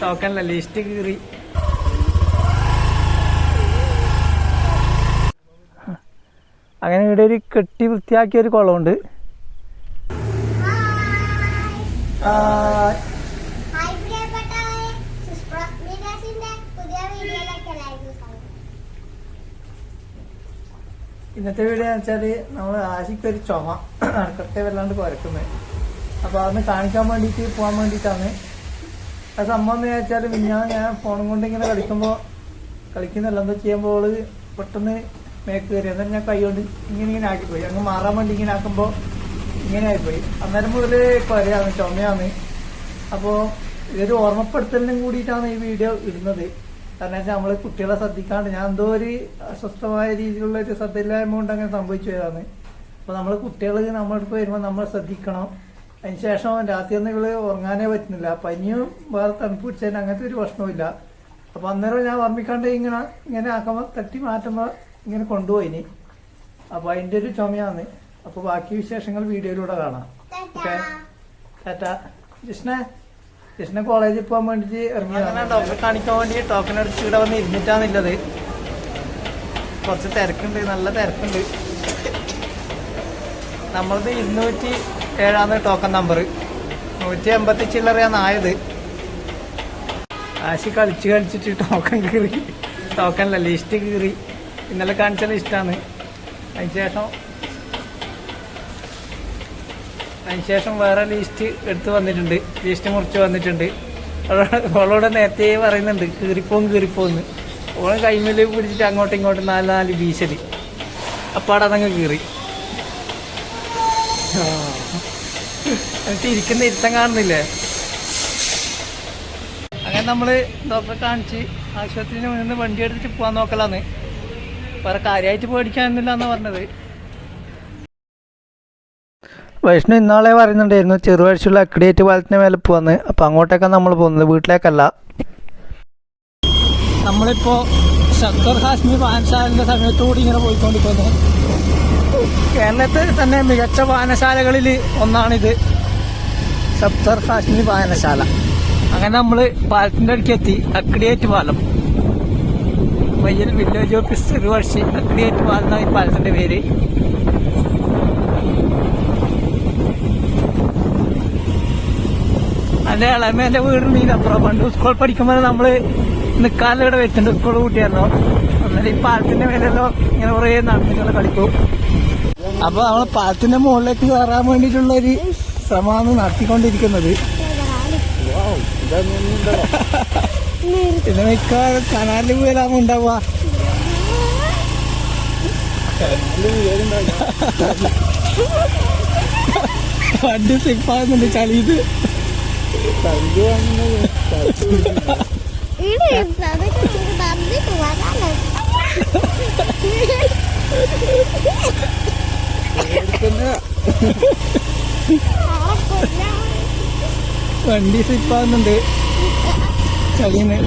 ടോക്കണില്ല list കീറി. അങ്ങനെ ഇവിടെ ഒരു കെട്ടി വൃത്തിയാക്കിയ ഒരു കുളമുണ്ട്. ഇന്നത്തെ വീഡിയോ എന്ന് വെച്ചാൽ നമ്മൾ ആശിക്കൊരു ചുമ ഇടയ്ക്കൊക്കെ വല്ലാണ്ട് കുരക്കുന്നത്. അപ്പോൾ അതൊന്ന് കാണിക്കാൻ വേണ്ടിയിട്ട് പോകാൻ വേണ്ടിയിട്ടാണ്. ആ സംഭവം എന്ന് വെച്ചാൽ ഞാൻ ഫോണും കൊണ്ട് ഇങ്ങനെ കളിക്കുന്നില്ല. എന്താ ചെയ്യുമ്പോൾ പെട്ടെന്ന് മേക്ക് കയറി. അന്നേരം ഞാൻ കൈ കൊണ്ട് ഇങ്ങനെ ആക്കിപ്പോയി. അങ്ങ് മാറാൻ വേണ്ടി ഇങ്ങനെ ആക്കുമ്പോൾ ഇങ്ങനെ ആയിപ്പോയി. അന്നേരം മുതൽ കുരയാണ്, ചുമയാണ്. അപ്പോൾ ഇതൊരു ഓർമ്മപ്പെടുത്തലിനും കൂടിയിട്ടാണ് ഈ വീഡിയോ ഇടുന്നത്. കാരണം വെച്ചാൽ നമ്മൾ കുട്ടികളെ ശ്രദ്ധിക്കാണ്ട് ഞാൻ എന്തോ ഒരു അസ്വസ്ഥമായ രീതിയിലുള്ള ഒരു ശ്രദ്ധയില്ലായ്മ കൊണ്ട് അങ്ങനെ സംഭവിച്ചു പോയതാണ്. അപ്പോൾ നമ്മൾ കുട്ടികൾ നമ്മളടുത്ത് വരുമ്പോൾ നമ്മൾ ശ്രദ്ധിക്കണം. അതിനുശേഷം രാത്രിയൊന്നും ഇവള് ഉറങ്ങാനേ പറ്റുന്നില്ല. പനിയും വേറെ തണുപ്പ് പിടിച്ചതിന് അങ്ങനത്തെ ഒരു പ്രശ്നവുമില്ല. അപ്പോൾ അന്നേരം ഞാൻ ഓർമ്മിക്കാണ്ട് ഇങ്ങനെ ആക്കുമ്പോൾ തട്ടി മാറ്റുമ്പോൾ ഇങ്ങനെ കൊണ്ടുപോയിനി. അപ്പോൾ അതിൻ്റെ ഒരു ചുമയാണ്. അപ്പോൾ ബാക്കി വിശേഷങ്ങൾ വീഡിയോയിലൂടെ കാണാം. ഓക്കെ, ടാറ്റാ. കൃഷ്ണ കോളേജിൽ പോകാൻ വേണ്ടിയിട്ട് ഇറങ്ങിയതാണ്. ഡോക്ടറെ കാണിക്കാൻ വേണ്ടി ടോക്കൺ എടുത്ത് ഇവിടെ വന്ന് ഇരുന്നിട്ടാണുള്ളത്. കുറച്ച് തിരക്കുണ്ട്, നല്ല തിരക്കുണ്ട്. നമ്മളത് 207 ടോക്കൺ നമ്പർ. 180 ചില്ലറയാണ് ആയത്. ആശി കളിച്ചിട്ട് ടോക്കൺ കീറി. ടോക്കണില്ല ലിസ്റ്റ് കീറി. ഇന്നലെ കാണിച്ച ലിസ്റ്റാണ്. അതിനുശേഷം വേറെ ലിസ്റ്റ് എടുത്ത് വന്നിട്ടുണ്ട്. ലിസ്റ്റ് മുറിച്ച് വന്നിട്ടുണ്ട്. അവളോട് നേരത്തെ പറയുന്നുണ്ട് കീറിപ്പോന്ന്. ഓളെ കൈമേല് പിടിച്ചിട്ട് അങ്ങോട്ടും ഇങ്ങോട്ടും 4 വീശല്. അപ്പാടെ അതങ്ങ് കീറി. എന്നിട്ട് ഇരിക്കുന്ന ഇരുത്തം കാണുന്നില്ലേ. അങ്ങനെ നമ്മള് ഡോക്ടറെ കാണിച്ച് ആശുപത്രിയിൽ നിന്ന് വണ്ടി എടുത്തിട്ട് പോകാൻ നോക്കലാന്ന്. വേറെ കാര്യമായിട്ട് പേടിക്കാനൊന്നുമില്ല എന്നാ പറഞ്ഞത്. വൈഷ്ണു ഇന്നാളെ പറയുന്നുണ്ടായിരുന്നു ചെറുവഴിച്ചുള്ള അക്രിയേറ്റ് പാലത്തിന് മേലെ പോവാന്ന്. അപ്പം അങ്ങോട്ടേക്കാണ് നമ്മൾ പോകുന്നത്, വീട്ടിലേക്കല്ല. നമ്മളിപ്പോൾ സത്തർ കാശ്മീർ വായനശാലയുടെ സമയത്തുകൂടി ഇങ്ങനെ പോയിക്കൊണ്ടിരിക്കുന്നു. കേരളത്തിൽ തന്നെ മികച്ച വായനശാലകളിൽ ഒന്നാണിത്, സത്തർ കാശ്മീർ വായനശാല. അങ്ങനെ നമ്മൾ പാലത്തിൻ്റെ അടുക്ക് എത്തി. അക്രിയേറ്റ് പാലം, വയ്യൽ വില്ലേജ് ഓഫീസ് ചെറുവഴിച്ച് അക്രിയേറ്റ് പാലം എന്നാണ് ഈ പാലത്തിൻ്റെ പേര്. എൻ്റെ ഇളമേൻ്റെ വീടുണ്ട് ഇതിനപ്പുറം. പണ്ട് സ്കൂൾ പഠിക്കുമ്പോൾ നമ്മൾ നിൽക്കാതെ ഇവിടെ വെച്ചിട്ടുണ്ട്, സ്കൂൾ കൂട്ടിയായിരുന്നു. അന്നേരം ഈ പാലത്തിൻ്റെ മേലെല്ലോ ഇങ്ങനെ കുറേ നടന്നിട്ടുള്ള കളിക്കും. അപ്പോൾ നമ്മൾ പാലത്തിൻ്റെ മുകളിലേക്ക് കയറാൻ വേണ്ടിയിട്ടുള്ളൊരു ശ്രമമാണ് നടത്തിക്കൊണ്ടിരിക്കുന്നത്. ഇത് മിക്കവാറും കനാലിൽ വീഴാമോ ഉണ്ടാവുക. വണ്ടി സ്ലിപ്പാകുന്നുണ്ട് ചളിയത്. വണ്ടി സ്ലിപ്പാകുന്നുണ്ട് ചളിന്ന്.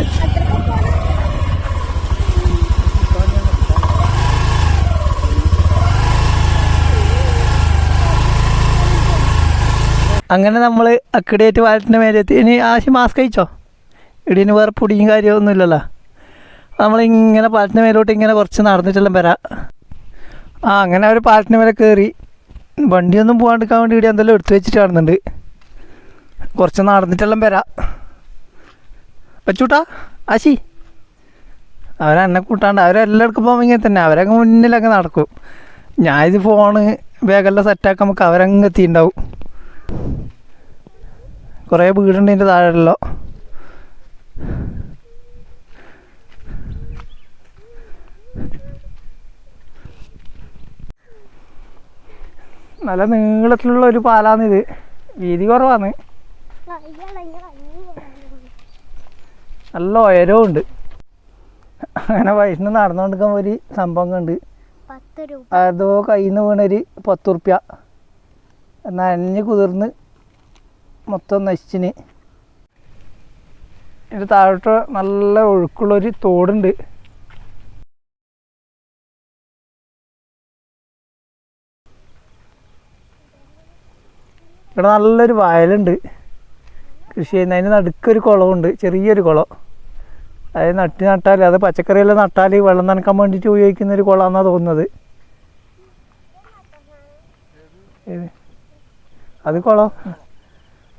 അങ്ങനെ നമ്മൾ അക്രിയേറ്റ് പാലത്തിൻ്റെ മേലെത്തി. ഇനി ആശി മാസ്ക് കഴിച്ചോ? ഇടീന് വേറെ പൊടിയും കാര്യമൊന്നുമില്ലല്ലോ. നമ്മളിങ്ങനെ പാലത്തിൻ്റെ മേലോട്ട് ഇങ്ങനെ കുറച്ച് നടന്നിട്ടെല്ലാം വരാം. അങ്ങനെ ഒരു പാലത്തിൻ്റെ മേലെ കയറി. വണ്ടിയൊന്നും പോകാണ്ടിരിക്കാൻ വേണ്ടി ഇവിടെ എന്തെല്ലാം എടുത്തു വെച്ചിട്ട് കാണുന്നുണ്ട്. കുറച്ച് നടന്നിട്ടെല്ലാം വരാം. വെച്ചൂട്ടാ ആശി അവരെന്നെ കൂട്ടാണ്ട് അവരെല്ലാം എടുക്കുമ്പോൾ ഇങ്ങനെ തന്നെ അവരങ്ങ് മുന്നിലങ്ങ് നടക്കും. ഞാനിത് ഫോണ് ബാഗെല്ലാം സെറ്റാക്കുമ്പോൾ അവരങ്ങ് എത്തിയിട്ടുണ്ടാവും. കുറേ വീടുണ്ട് ഇതിൻ്റെ താഴെയല്ലോ. നല്ല നീളത്തിലുള്ള ഒരു പാലാണിത്. വീതി കുറവാണ്, നല്ല ഉയരവും ഉണ്ട്. അങ്ങനെ വയസ്സിന് നടന്നുകൊണ്ടിരിക്കുമ്പോൾ ഒരു സംഭവം കണ്ട് അതോ കയ്യിൽ നിന്ന് വീണൊരു 10 ഉറുപ്പ്യ നനഞ്ഞ് കുതിർന്ന് മൊത്തം നശിച്ചിന്. ഇതിൻ്റെ താഴോട്ട് നല്ല ഒഴുക്കുള്ളൊരു തോടുണ്ട്. ഇവിടെ നല്ലൊരു വയലുണ്ട്. കൃഷി ചെയ്യുന്നത്. അതിന് നടുക്കൊരു കുളമുണ്ട്, ചെറിയൊരു കുളം. അതായത് നട്ടാൽ അത് പച്ചക്കറിയെല്ലാം നട്ടാൽ വെള്ളം നനക്കാൻ വേണ്ടിയിട്ട് ഉപയോഗിക്കുന്ന ഒരു കുളമാണെന്നാണ് തോന്നുന്നത്. അത് കുളം.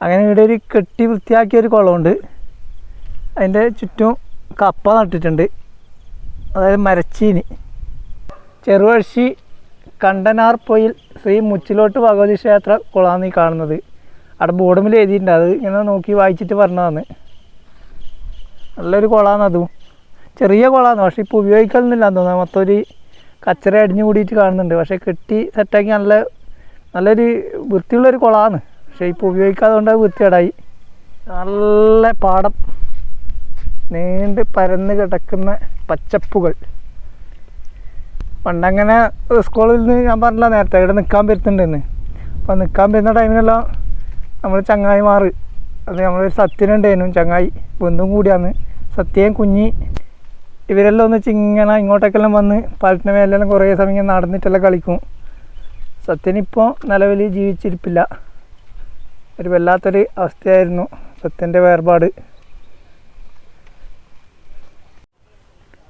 അങ്ങനെ ഇവിടെ ഒരു കെട്ടി വൃത്തിയാക്കിയൊരു കുളമുണ്ട്. അതിൻ്റെ ചുറ്റും കപ്പ നട്ടിട്ടുണ്ട്, അതായത് മരച്ചീനി. ചെറുവഴി കണ്ടനാർപ്പൊയിൽ ശ്രീ മുച്ചിലോട്ട് ഭഗവതി ക്ഷേത്ര കുളമാണ് ഈ കാണുന്നത്. അവിടെ ബോർഡുമിൽ എഴുതിയിട്ടുണ്ട്, അത് ഇങ്ങനെ നോക്കി വായിച്ചിട്ട് പറഞ്ഞതാണ്. നല്ലൊരു കുളമാണ് അതും. ചെറിയ കുളമാണ്, പക്ഷെ ഇപ്പോൾ ഉപയോഗിക്കണമെന്നില്ല എന്ന് തോന്നുന്നു. മൊത്തം ഒരു കച്ചറ അടിഞ്ഞു കൂടിയിട്ട് കാണുന്നുണ്ട്. പക്ഷേ കെട്ടി സെറ്റാക്കി നല്ലൊരു വൃത്തിയുള്ളൊരു കുളമാണ്. പക്ഷേ ഇപ്പോൾ ഉപയോഗിക്കാതെ കൊണ്ട് അത് വൃത്തികേടായി. നല്ല പാടം, നീണ്ട് പരന്ന് കിടക്കുന്ന പച്ചപ്പുകൾ. പണ്ടങ്ങനെ സ്കൂളിൽ നിന്ന് ഞാൻ പറഞ്ഞില്ല നേരത്തെ ഇവിടെ നിൽക്കാൻ പറ്റുന്നുണ്ടെന്ന്. അപ്പോൾ നിൽക്കാൻ പറ്റുന്ന ടൈമിലെല്ലാം നമ്മൾ ചങ്ങായിമാർ, അത് നമ്മളൊരു സത്യനുണ്ടായിരുന്നു ചങ്ങായി, ബന്ധുവും കൂടിയാണ്. സത്യയും കുഞ്ഞി ഇവരെല്ലാം ഒന്ന് ചിങ്ങനെ ഇങ്ങോട്ടേക്കെല്ലാം വന്ന് പാലത്തിൻ്റെ മേലെല്ലാം കുറേ സമയം നടന്നിട്ടെല്ലാം കളിക്കും. സത്യനിപ്പോൾ നിലവിൽ ജീവിച്ചിരിപ്പില്ല. ഒരു വല്ലാത്തൊരു അവസ്ഥയായിരുന്നു സത്യൻ്റെ വേർപാട്.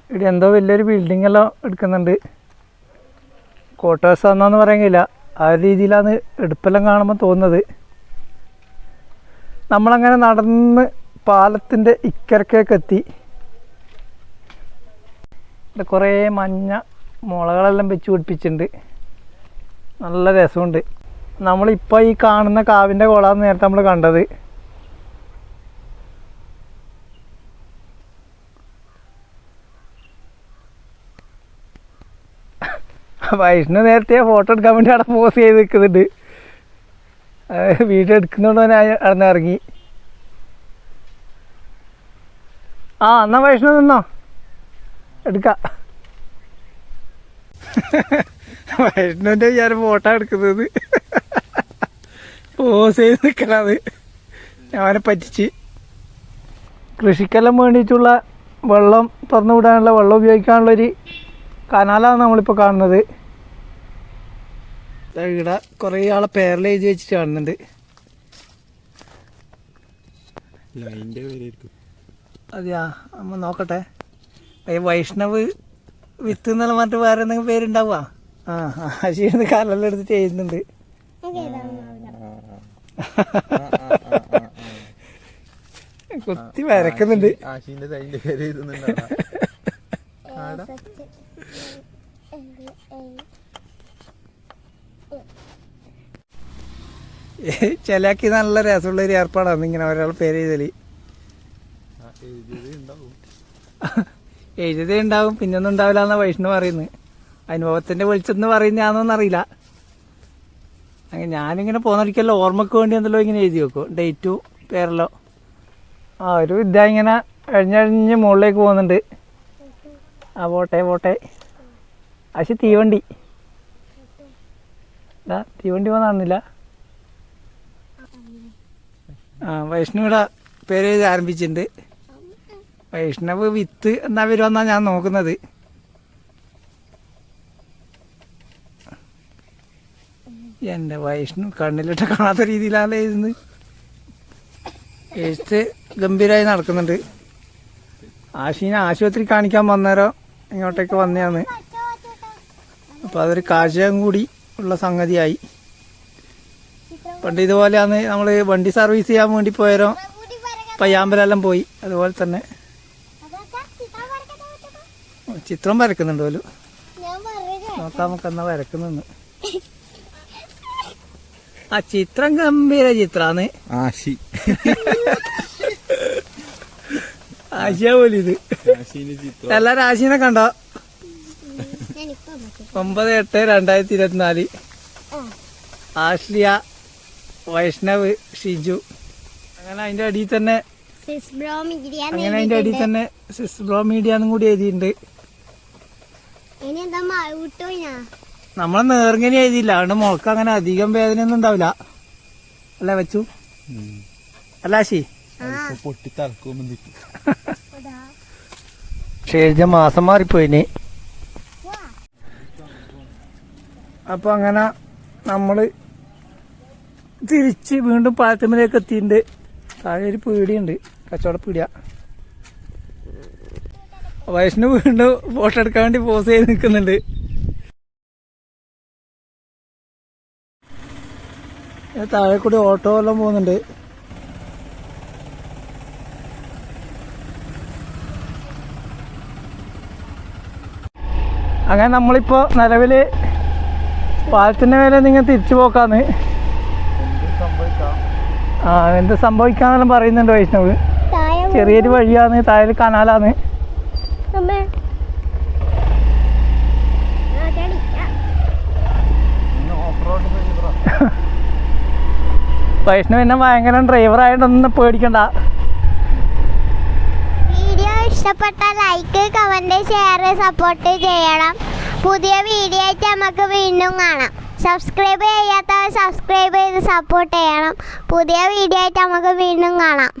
ഇവിടെ എന്തോ വലിയൊരു ബിൽഡിങ്ങെല്ലാം എടുക്കുന്നുണ്ട്. ക്വാർട്ടേഴ്സ് ആണെന്ന് പറയാൻ കഴിയില്ല, ആ രീതിയിലാണ് എടുപ്പെല്ലാം കാണുമ്പോൾ തോന്നുന്നത്. നമ്മളങ്ങനെ നടന്ന് പാലത്തിൻ്റെ ഇക്കരക്കേക്ക് എത്തി. ഇവിടെ കുറേ മഞ്ഞ മുളകളെല്ലാം വെച്ച് പിടിപ്പിച്ചിട്ടുണ്ട്, നല്ല രസമുണ്ട്. നമ്മളിപ്പോൾ ഈ കാണുന്ന കാവിൻ്റെ കുളമാണ് നേരത്തെ നമ്മൾ കണ്ടത്. വൈഷ്ണു നേരത്തെ ഫോട്ടോ എടുക്കാൻ വേണ്ടി അവിടെ പോസ് ചെയ്ത് നിൽക്കുന്നുണ്ട്. വീഡിയോ എടുക്കുന്നതുകൊണ്ട് തന്നെ അവിടെ ഇറങ്ങി. ആ എന്നാ വൈഷ്ണു നിന്നോ, എടുക്കാം. വൈഷ്ണുവിൻ്റെ വിചാരം ഫോട്ടോ എടുക്കുന്നത് പോസ് ചെയ്ത് നിൽക്കണത്. അവനെ പറ്റിച്ച്. കൃഷിക്കെല്ലാം വേണ്ടിയിട്ടുള്ള വെള്ളം തുറന്നു വിടാനുള്ള, വെള്ളം ഉപയോഗിക്കാനുള്ളൊരു കനാലാണ് നമ്മളിപ്പോൾ കാണുന്നത്. ഇവിടെ കുറേ ആളെ പേരിൽ എഴുതി വെച്ചിട്ട് കാണുന്നുണ്ട്. അതെയാ, അമ്മ നോക്കട്ടെ. വൈഷ്ണവ് വിത്ത് എന്നുള്ള മറ്റു വേറെ എന്തെങ്കിലും പേരുണ്ടാവുക? ആശീന്ന് കാലെല്ലാം എടുത്തിട്ട് എഴുതുന്നുണ്ട്. കുത്തി വരക്കുന്നുണ്ട്. ചിലക്ക് നല്ല രസമുള്ളൊരു ഏർപ്പാടാണ് ഇങ്ങനെ ഒരാൾ പേര് എഴുതല്. എഴുതേ ഉണ്ടാവും, പിന്നൊന്നും ഉണ്ടാവില്ല എന്നാ വൈഷ്ണു പറയുന്നത്. അനുഭവത്തിന്റെ വെളിച്ചെന്ന് പറയുന്നതാണോന്നറിയില്ല. അങ്ങനെ ഞാനിങ്ങനെ പോന്നൊരിക്കല്ലോ ഓർമ്മക്ക് വേണ്ടി എന്തല്ലോ ഇങ്ങനെ എഴുതി വെക്കും, ഡേറ്റും പേരല്ലോ. ഒരു ഇതാ ഇങ്ങനെ കഴിഞ്ഞ് മുകളിലേക്ക് പോകുന്നുണ്ട്. പോട്ടെ. പക്ഷെ തീവണ്ടി പോകുന്നില്ല. വൈഷ്ണവിടെ പേര് എഴുതി ആരംഭിച്ചിട്ടുണ്ട്. വൈഷ്ണവ് വിത്ത് എന്നാ വരുമെന്നാണ് ഞാൻ നോക്കുന്നത്. എൻ്റെ വൈഷ്ണു കണ്ണിലിട്ട് കാണാത്ത രീതിയിലാണ് എഴുതുന്നത്. എഴുത്ത് ഗംഭീരമായി നടക്കുന്നുണ്ട്. ആശീനെ ആശുപത്രി കാണിക്കാൻ വന്നേരം ഇങ്ങോട്ടേക്ക് വന്നതാണ്. അപ്പോൾ അതൊരു കാഴ്ചയും കൂടി ഉള്ള സംഗതിയായി. പണ്ട് ഇതുപോലെയാണ് നമ്മൾ വണ്ടി സർവീസ് ചെയ്യാൻ വേണ്ടി പോയാലോ പയ്യാമ്പലെല്ലാം പോയി. അതുപോലെ തന്നെ ചിത്രം വരക്കുന്നുണ്ട് പോലും. നോക്കാം നമുക്ക് എന്നാ വരക്കുന്നെന്ന്. ആ ചിത്രം ഗംഭീര ചിത്രാണ്. ആശിയ പോലെ ഇത്. എല്ലാരും ആശീനെ കണ്ടോ? 9/8/2024. ആശ്ലിയ, വൈഷ്ണവ്, ഷിജു. അങ്ങനെ അതിന്റെ അടിയിൽ തന്നെ സിസ് ബ്രോ മീഡിയ എന്നും കൂടി എഴുതിയിട്ടുണ്ട്. നമ്മളെ നേർങ്ങനെ എഴുതിയില്ല, അതുകൊണ്ട് മുളക്ക് അങ്ങനെ അധികം വേദന ഒന്നും ഉണ്ടാവില്ല. അല്ലേ വെച്ചു? അല്ല ആശി? പക്ഷെ എഴുതിയ മാസം മാറിപ്പോയിന്. അപ്പൊ അങ്ങനെ നമ്മള് തിരിച്ച് വീണ്ടും പാലത്തുമ്മലേക്ക് എത്തിയിട്ടുണ്ട്. താഴെ ഒരു പീടിയുണ്ട്, കച്ചവട പീടിയ. വൈഷ്ണു വീണ്ടും ഫോട്ടോ എടുക്കാൻ വേണ്ടി പോസ് ചെയ്ത് നിൽക്കുന്നുണ്ട്. താഴെ കൂടി ഓട്ടോ എല്ലാം പോകുന്നുണ്ട്. അങ്ങനെ നമ്മളിപ്പോ നിലവില് പാലത്തിന്റെ മേലെ നിങ്ങൾ തിരിച്ചു പോക്കാന്ന്. എന്ത് സംഭവിക്കാന്നെല്ലാം പറയുന്നുണ്ട് വൈഷ്ണവ്. ചെറിയൊരു വഴിയാന്ന്, താഴെ കനാലാന്ന്. വൈഷ്ണവ് എന്നെ ഭയങ്കര ഡ്രൈവർ ആയിട്ടൊന്നും പേടിക്കണ്ട. വീഡിയോ ഇഷ്ടപ്പെട്ട ലൈക്ക്, കമന്റ്, ഷെയർ, സപ്പോർട്ട് ചെയ്യണം. പുതിയ വീഡിയോ ആയിട്ട് നമുക്ക് വീണ്ടും കാണാം. സബ്സ്ക്രൈബ് ചെയ്യാത്തവർ സബ്സ്ക്രൈബ് ചെയ്ത് സപ്പോർട്ട് ചെയ്യണം. പുതിയ വീഡിയോ ആയിട്ട് നമുക്ക് വീണ്ടും കാണാം.